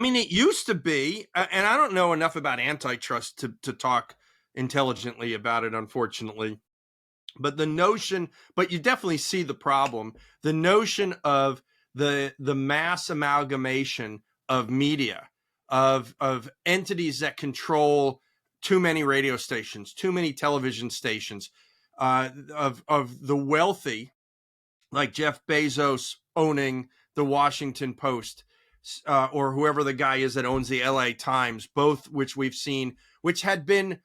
I mean, it used to be, and I don't know enough about antitrust to talk intelligently about it, unfortunately. But the notion, but you definitely see the problem. The notion of the mass amalgamation of media, of entities that control too many radio stations, too many television stations, of the wealthy like Jeff Bezos owning the Washington Post, or whoever the guy is that owns the LA Times, both which we've seen, which had been,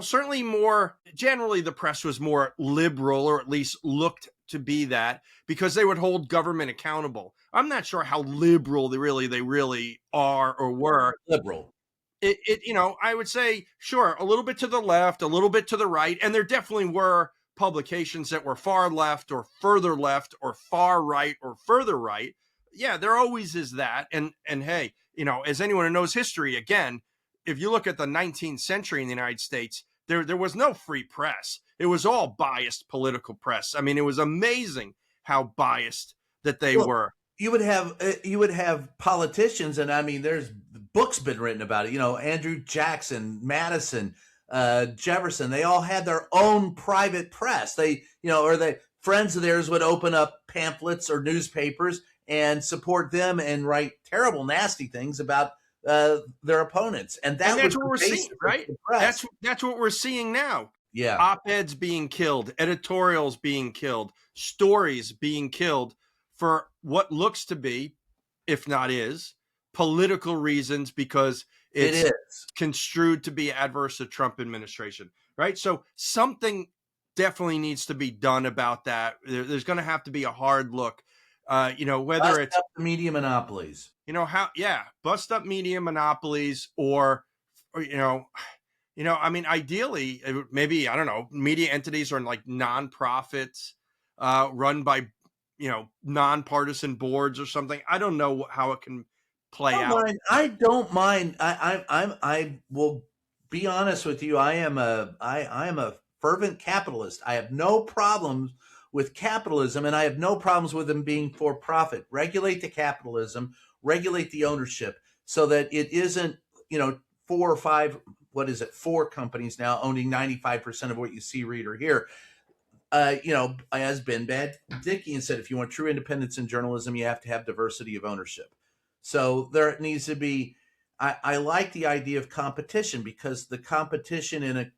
certainly more generally the press was more liberal, or at least looked to be that, because they would hold government accountable. I'm not sure how liberal they really are or were. Liberal. I would say, sure, a little bit to the left, a little bit to the right, and there definitely were publications that were far left or further left or far right or further right. Yeah, there always is that. And hey, as anyone who knows history, again, if you look at the 19th century in the United States, there was no free press. It was all biased political press. I mean, it was amazing how biased that they Well, were. you would have politicians, and I mean, there's books been written about it. Andrew Jackson, Madison, Jefferson. They all had their own private press. Or the friends of theirs would open up pamphlets or newspapers and support them and write terrible, nasty things about their opponents, and And that was that's what the we're basis seeing, of right? the press. That's what we're seeing now. Yeah, Op-eds being killed, editorials being killed, stories being killed for what looks to be, if not is, political reasons, because it it's is. construed to be adverse to Trump administration, right? So something definitely needs to be done about that. There's going to have to be a hard look, whether Bust it's up the media monopolies. bust up media monopolies, or I mean, ideally, maybe, I don't know, media entities are like nonprofits, run by, nonpartisan boards or something. I don't know how it can play Don't out. mind. I don't mind. I will be honest with you. I am a fervent capitalist. I have no problems with capitalism, and I have no problems with them being for profit. Regulate the capitalism, regulate the ownership, so that it isn't, four or five. What is it? Four companies now owning 95% of what you see, read, or hear. As Ben Bad-Dickian said, if you want true independence in journalism, you have to have diversity of ownership. So there needs to be. I like the idea of competition, because the competition in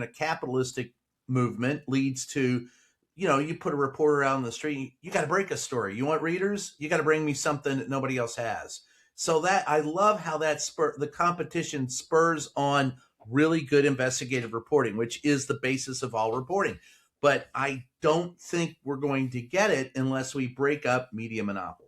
a capitalistic movement leads to, you put a reporter out on the street, you got to break a story. You want readers? You got to bring me something that nobody else has. So that I love how the competition spurs on really good investigative reporting, which is the basis of all reporting. But I don't think we're going to get it unless we break up media monopolies.